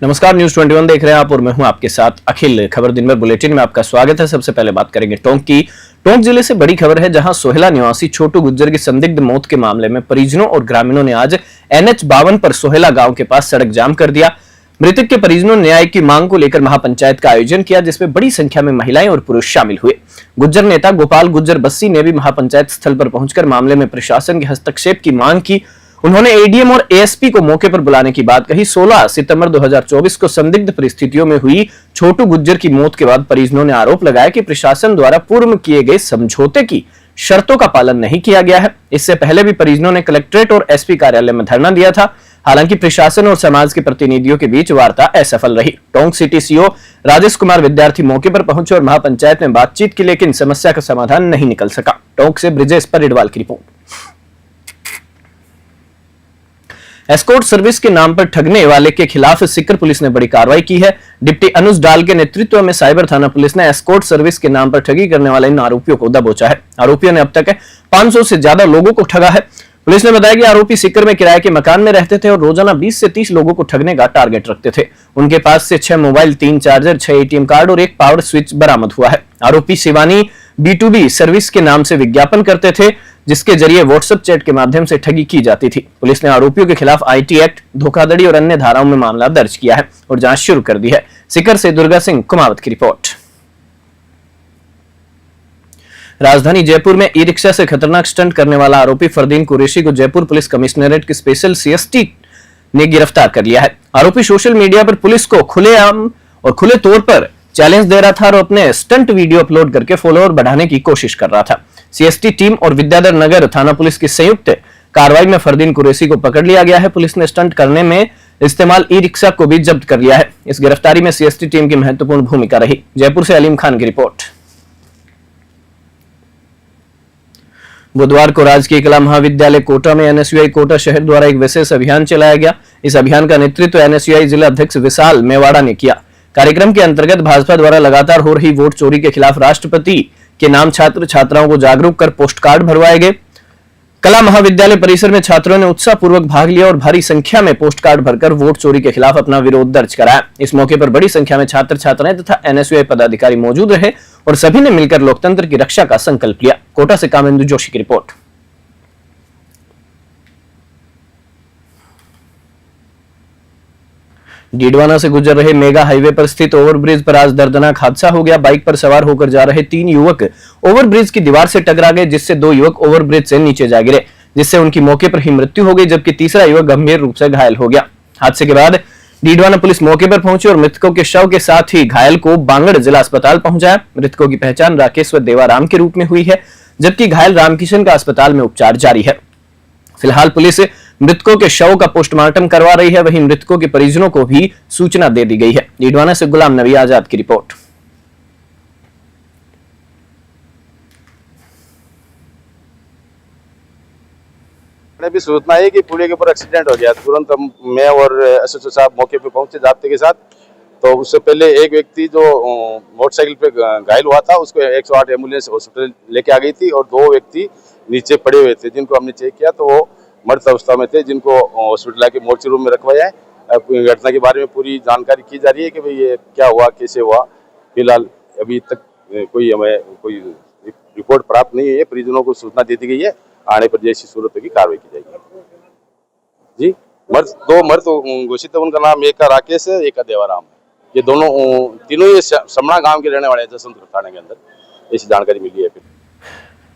नमस्कार, न्यूज 21 देख रहे हैं आप और मैं हूं आपके साथ अखिल। खबर दिन भर बुलेटिन में आपका स्वागत है। सबसे पहले बात करेंगे टोंक की। टोंक जिले से बड़ी खबर है, जहां सोहेला निवासी छोटू गुज्जर की संदिग्ध मौत के मामले में परिजनों और ग्रामीणों ने आज NH52 पर सोहेला गांव के पास सड़क जाम कर दिया। मृतक के परिजनों ने न्याय की मांग को लेकर महापंचायत का आयोजन किया, जिसमें बड़ी संख्या में महिलाएं और पुरुष शामिल हुए। गुज्जर नेता गोपाल गुज्जर बस्सी ने भी महापंचायत स्थल पर पहुंचकर मामले में प्रशासन के हस्तक्षेप की मांग की। उन्होंने ADM और ASP को मौके पर बुलाने की बात कही। 16 सितंबर 2024 को संदिग्ध परिस्थितियों में हुई छोटू गुज्जर की मौत के बाद परिजनों ने आरोप लगाया कि प्रशासन द्वारा पूर्व में किए गए समझौते की शर्तों का पालन नहीं किया गया है। इससे पहले भी परिजनों ने कलेक्ट्रेट और SP कार्यालय में धरना दिया था। हालांकि प्रशासन और समाज के प्रतिनिधियों के बीच वार्ता असफल रही। टोंक सिटी CO राजेश कुमार विद्यार्थी मौके पर पहुंचे और महापंचायत में बातचीत की, लेकिन समस्या का समाधान नहीं निकल सका। टोंक से ब्रिजेश परिडवाल की रिपोर्ट। एस्कॉर्ट सर्विस के नाम पर ठगने वाले के खिलाफ सीकर पुलिस ने बड़ी कार्रवाई की है। डिप्टी अनुज डाल के नेतृत्व में साइबर थाना पुलिस ने एस्कॉर्ट सर्विस के नाम पर ठगी करने वाले इन आरोपियों को दबोचा है। आरोपियों ने अब तक 500 से ज्यादा लोगों को ठगा है। पुलिस ने बताया कि आरोपी सीकर में किराए के मकान में रहते थे और रोजाना 20 से 30 लोगों को ठगने का टारगेट रखते थे। उनके पास से 6 मोबाइल, 3 चार्जर, 6 ATM कार्ड और 1 पावर स्विच बरामद हुआ है। आरोपी शिवानी B2B सर्विस के नाम से विज्ञापन करते थे, जिसके जरिए व्हाट्सएप चैट के माध्यम से ठगी की जाती थी। पुलिस ने आरोपियों के खिलाफ IT एक्ट, धोखाधड़ी और अन्य धाराओं में मामला दर्ज किया है और जांच शुरू कर दी है। सीकर से दुर्गा सिंह कुमावत की रिपोर्ट। राजधानी जयपुर में ई-रिक्शा से खतरनाक स्टंट करने वाला आरोपी फरदीन कुरैशी को जयपुर पुलिस कमिश्नरेट की स्पेशल CST ने गिरफ्तार कर लिया है। आरोपी सोशल मीडिया पर पुलिस को खुलेआम और खुले तौर पर चैलेंज दे रहा था और अपने स्टंट वीडियो अपलोड करके फॉलोअर बढ़ाने की कोशिश कर रहा था। CST टीम और विद्याधर नगर थाना पुलिस की संयुक्त कार्रवाई में फरदीन कुरैशी को पकड़ लिया गया है। पुलिस ने स्टंट करने में इस्तेमाल ई-रिक्शा को भी जब्त कर लिया है। इस गिरफ्तारी में CST टीम की महत्वपूर्ण भूमिका रही। जयपुर से अलीम खान की रिपोर्ट। बुधवार को राजकीय कला महाविद्यालय कोटा में NSUI कोटा शहर द्वारा एक विशेष अभियान चलाया गया। इस अभियान का नेतृत्व NSUI जिला अध्यक्ष विशाल मेवाड़ा ने किया। कार्यक्रम के अंतर्गत भाजपा द्वारा लगातार हो रही वोट चोरी के खिलाफ राष्ट्रपति के नाम छात्र छात्राओं को जागरूक कर पोस्ट कार्ड भरवाए गए। कला महाविद्यालय परिसर में छात्रों ने उत्साहपूर्वक भाग लिया और भारी संख्या में पोस्ट कार्ड भरकर वोट चोरी के खिलाफ अपना विरोध दर्ज कराया। इस मौके पर बड़ी संख्या में छात्र छात्राएं तथा NSUI पदाधिकारी मौजूद रहे और सभी ने मिलकर लोकतंत्र की रक्षा का संकल्प लिया। कोटा से कामेंदु जोशी की रिपोर्ट। डीडवाना से गुजर रहे मेगा हाईवे पर स्थित ओवरब्रिज पर आज दर्दनाक हादसा हो गया। बाइक पर सवार होकर जा रहे 3 युवक ओवरब्रिज की दीवार से टकरा गए, जिससे 2 युवक ओवरब्रिज से नीचे जा गिरे, जिससे उनकी मौके पर ही मृत्यु हो गई, जबकि तीसरा युवक गंभीर रूप से घायल हो गया। हादसे के बाद डीडवाना पुलिस मौके पर पहुंची और मृतकों के शव के साथ ही घायल को बांगड़ जिला अस्पताल पहुंचाया। मृतकों की पहचान राकेश व देवाराम के रूप में हुई है, जबकि घायल रामकिशन का अस्पताल में उपचार जारी है। फिलहाल पुलिस मृतकों के शव का पोस्टमार्टम करवा रही है। वहीं मृतकों के परिजनों को भी सूचना दे दी गई है। डीडवाना से गुलाम नबी आजाद की रिपोर्ट। भी सूचना है कि पुलिया के ऊपर एक्सीडेंट हो गया। तुरंत मैं और SHO साहब मौके पे पहुंचे जाब्ते के साथ। तो उससे पहले एक व्यक्ति जो मोटरसाइकिल पे घायल हुआ था, उसको 108 एम्बुलेंस हॉस्पिटल लेके आ गई थी और 2 व्यक्ति नीचे पड़े हुए थे, जिनको हमने चेक किया तो वो मृत अवस्था में थे, जिनको हॉस्पिटल आके मोर्चरी रूम में रखवाया है। घटना के बारे में पूरी जानकारी की जा रही है कि भाई ये क्या हुआ, कैसे हुआ। फिलहाल अभी तक कोई रिपोर्ट प्राप्त नहीं है। परिजनों को सूचना दे दी गई है। आने पर जैसी सूरत की कार्रवाई की जाएगी। जी, 2 मर्द घोषित है। उनका नाम एक का राकेश है, एक का देवाराम है। ये तीनों ये समणा गांव के रहने वाले हैं, जसवंतपुर थाने के अंदर। ऐसी जानकारी मिली है।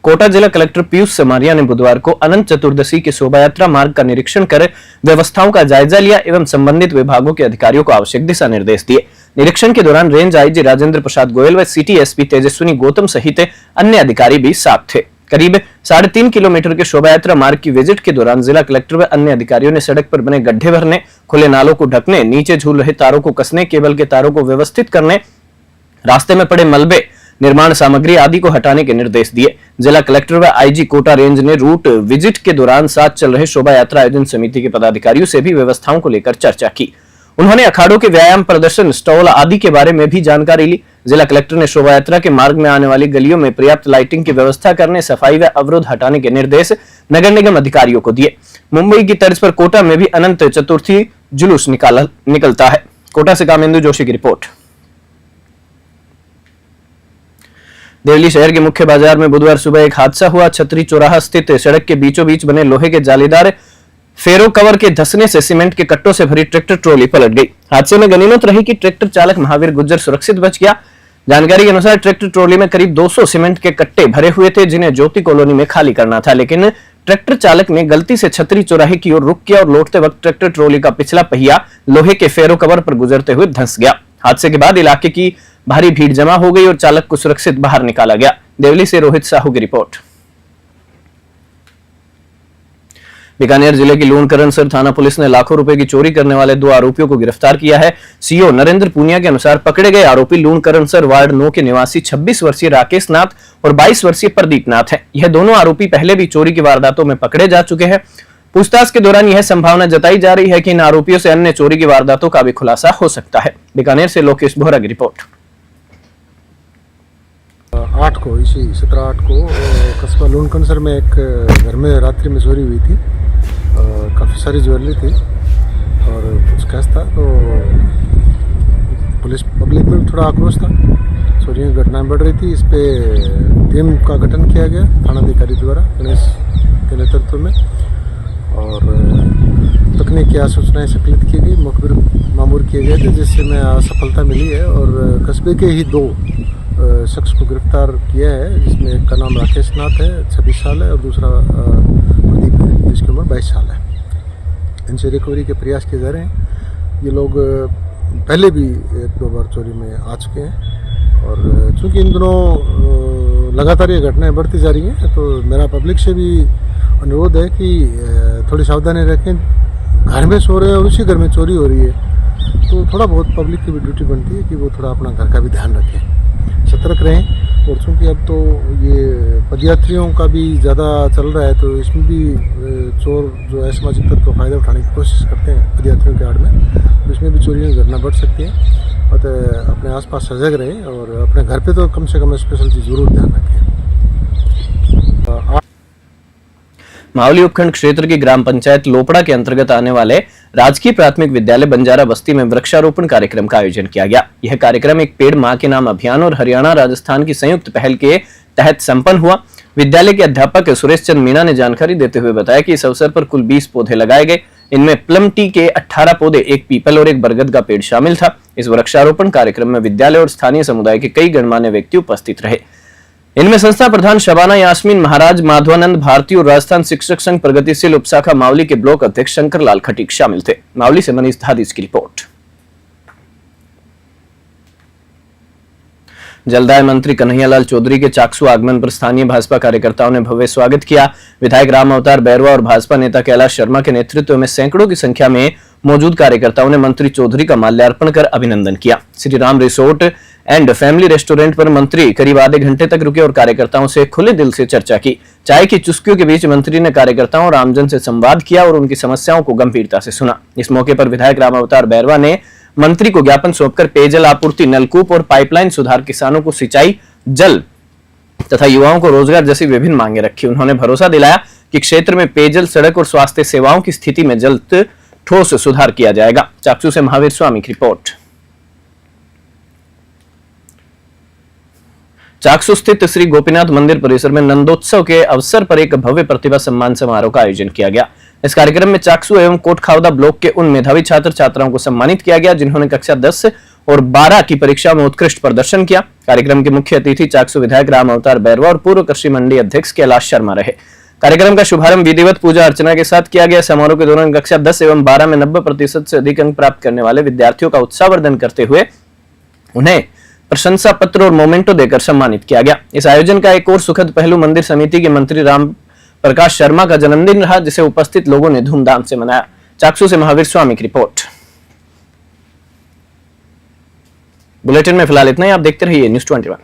कोटा जिला कलेक्टर पीयूष समारिया ने बुधवार को अनंत चतुर्दशी की शोभा यात्रा मार्ग का निरीक्षण कर व्यवस्थाओं का जायजा लिया एवं संबंधित विभागों के अधिकारियों को आवश्यक दिशा निर्देश दिए। निरीक्षण के दौरान रेंज IG राजेंद्र प्रसाद गोयल व सिटी SP तेजस्विनी गौतम सहित अन्य अधिकारी भी साथ थे। करीब 3.5 किलोमीटर के शोभा यात्रा मार्ग की विजिट के दौरान जिला कलेक्टर व अन्य अधिकारियों ने सड़क पर बने गड्ढे भरने, खुले नालों को ढकने, नीचे झूल रहे तारों को कसने, केबल के तारों को व्यवस्थित करने, रास्ते में पड़े मलबे, निर्माण सामग्री आदि को हटाने के निर्देश दिए। जिला कलेक्टर व IG कोटा रेंज ने रूट विजिट के दौरान साथ चल रहे शोभा यात्रा आयोजन समिति के पदाधिकारियों से भी व्यवस्थाओं को लेकर चर्चा की। उन्होंने अखाड़ों के व्यायाम प्रदर्शन, स्टॉल आदि के बारे में भी जानकारी ली। जिला कलेक्टर ने शोभा यात्रा के मार्ग में आने वाली गलियों में पर्याप्त लाइटिंग की व्यवस्था करने, सफाई व अवरोध हटाने के निर्देश नगर निगम अधिकारियों को दिए। मुंबई की तर्ज पर कोटा में भी अनंत चतुर्थी जुलूस निकलता है। कोटा से कामेंदु जोशी की रिपोर्ट। देवली शहर के मुख्य बाजार में बुधवार सुबह एक हादसा हुआ। छतरी चौराहा स्थित सड़क के बीचों बीच बने लोहे के जालीदार फेरो कवर के धंसने से सीमेंट के कट्टों से भरी ट्रैक्टर ट्रॉली पलट गई। हादसे में गनीमत रही कि ट्रैक्टर चालक महावीर गुज्जर सुरक्षित बच गया। जानकारी के अनुसार ट्रैक्टर ट्रॉली में करीब 200 सीमेंट के कट्टे भरे हुए थे, जिन्हें ज्योति कॉलोनी में खाली करना था, लेकिन ट्रैक्टर चालक ने गलती से छतरी चौराहे की ओर रुक किया और लौटते वक्त ट्रैक्टर ट्रॉली का पिछला पहिया लोहे के फेरो कवर पर गुजरते हुए धंस गया। हादसे के बाद इलाके की भारी भीड़ जमा हो गई और चालक को सुरक्षित बाहर निकाला गया। देवली से रोहित साहू की रिपोर्ट। बीकानेर जिले की लूणकरणसर थाना पुलिस ने लाखों रुपए की चोरी करने वाले 2 आरोपियों को गिरफ्तार किया है। सीओ नरेंद्र पूनिया के अनुसार पकड़े गए आरोपी लूणकरणसर वार्ड 9 के निवासी 26 वर्षीय राकेश नाथ और 22 वर्षीय प्रदीप नाथ हैं। यह दोनों आरोपी पहले भी चोरी की वारदातों में पकड़े जा चुके हैं। पूछताछ के दौरान यह संभावना जताई जा रही है कि इन आरोपियों से अन्य चोरी की वारदातों का भी खुलासा हो सकता है। बीकानेर से लोकेश बोहरा की रिपोर्ट। 8 को इसी 17/8 को कस्बा लूणकरणसर में एक घर में रात्रि में चोरी हुई थी। काफ़ी सारी ज्वेलरी थी और कुछ कैश था, तो पुलिस पब्लिक में थोड़ा आक्रोश था। चोरियों की घटनाएं बढ़ रही थी। इस पे टीम का गठन किया गया थानाधिकारी द्वारा गणेश के नेतृत्व में, और तकनीकी सूचनाएं संकलित की गई, मुखबिर मामूर किए गए थे, जिससे में सफलता मिली है और कस्बे के ही 2 शख्स को गिरफ्तार किया है, जिसमें एक का नाम राकेश नाथ है, 26 साल है, और दूसरा प्रदीप है, जिसकी उम्र 22 साल है। इनसे रिकवरी के प्रयास किए जा रहे हैं। ये लोग पहले भी 1-2 बार चोरी में आ चुके हैं, और चूँकि इन दिनों लगातार ये घटनाएं बढ़ती जा रही हैं, तो मेरा पब्लिक से भी अनुरोध है कि थोड़ी सावधानी रखें। घर में सो रहे हैं और उसी घर में चोरी हो रही है, तो थोड़ा बहुत पब्लिक की भी ड्यूटी बनती है कि वो थोड़ा अपना घर का भी ध्यान रखें, सतर्क रहें। और चूँकि अब तो ये पदयात्रियों का भी ज़्यादा चल रहा है, तो इसमें भी चोर जो असामाजिक तत्व फ़ायदा उठाने की कोशिश करते हैं पदयात्रियों के आड़ में, तो इसमें भी चोरियों की घटना बढ़ सकती है। और अपने आसपास सजग रहें और अपने घर पे तो कम से कम स्पेशल चीज़ जरूर ध्यान रखें। मावली उपखंड क्षेत्र की ग्राम पंचायत लोपड़ा के अंतर्गत आने वाले राजकीय प्राथमिक विद्यालय बंजारा बस्ती में वृक्षारोपण कार्यक्रम का आयोजन किया गया। यह कार्यक्रम एक पेड़ मां के नाम अभियान और हरियाणा राजस्थान की संयुक्त पहल के तहत संपन्न हुआ। विद्यालय के अध्यापक सुरेश चंद मीणा ने जानकारी देते हुए बताया कि इस अवसर पर कुल 20 पौधे लगाए गए। इनमें प्लम टी के 18 पौधे, एक पीपल और एक बरगद का पेड़ शामिल था। इस वृक्षारोपण कार्यक्रम में विद्यालय और स्थानीय समुदाय के कई गणमान्य व्यक्ति उपस्थित रहे। इनमें संस्था प्रधान शबाना यास्मीन महाराज, माधवानंद भारती और राजस्थान शिक्षक संघ प्रगतिशील उपशाखा मावली के ब्लॉक अध्यक्ष शंकर लाल खटीक शामिल थे। मावली से मनीष धादिस की रिपोर्ट। जलदाय मंत्री कन्हैयालाल चौधरी के चाकसू आगमन पर स्थानीय भाजपा कार्यकर्ताओं ने भव्य स्वागत किया। विधायक राम अवतार बैरवा और भाजपा नेता कैलाश शर्मा के नेतृत्व में सैकड़ों की संख्या में मौजूद कार्यकर्ताओं ने मंत्री चौधरी का माल्यार्पण कर अभिनंदन किया। Shri Ram resort and family restaurant पर मंत्री करीब आधे घंटे तक रुके और कार्यकर्ताओं से खुले दिल से चर्चा की। चाय की चुस्कियों के बीच मंत्री ने कार्यकर्ताओं और आमजन से संवाद किया और उनकी समस्याओं को गंभीरता से सुना। इस मौके पर विधायक राम अवतार बैरवा ने मंत्री को ज्ञापन सौंपकर पेयजल आपूर्ति, नलकूप और पाइपलाइन सुधार, किसानों को सिंचाई, जल तथा युवाओं को रोजगार जैसी विभिन्न मांगे रखी। उन्होंने भरोसा दिलाया कि क्षेत्र में पेयजल, सड़क और स्वास्थ्य सेवाओं की स्थिति में जल्द ठोस सुधार किया जाएगा। चाकसू से महावीर स्वामी की रिपोर्ट। चाकसू स्थित श्री गोपीनाथ मंदिर परिसर में नंदोत्सव के अवसर पर एक भव्य प्रतिभा सम्मान समारोह का आयोजन किया गया। इस कार्यक्रम में चाकसू एवं कोटखावदा ब्लॉक के उन मेधावी छात्र छात्राओं को सम्मानित किया गया जिन्होंने कक्षा 10 और 12 की परीक्षा में उत्कृष्ट प्रदर्शन किया। कार्यक्रम के मुख्य अतिथि चाकसू विधायक राम अवतार बैरवा और पूर्व कृषि मंडी अध्यक्ष कैलाश शर्मा रहे। कार्यक्रम का शुभारंभ विधिवत पूजा अर्चना के साथ किया गया। समारोह के दौरान कक्षा 10 एवं 12 में 90% से अधिक अंक प्राप्त करने वाले विद्यार्थियों का उत्साहवर्धन करते हुए उन्हें प्रशंसा पत्र और मोमेंटो देकर सम्मानित किया गया। इस आयोजन का एक और सुखद पहलू मंदिर समिति के मंत्री राम प्रकाश शर्मा का जन्मदिन रहा, जिसे उपस्थित लोगों ने धूमधाम से मनाया। चाकसू से महावीर स्वामी की रिपोर्ट। बुलेटिन में फिलहाल इतना ही। आप देखते रहिए न्यूज़ 21।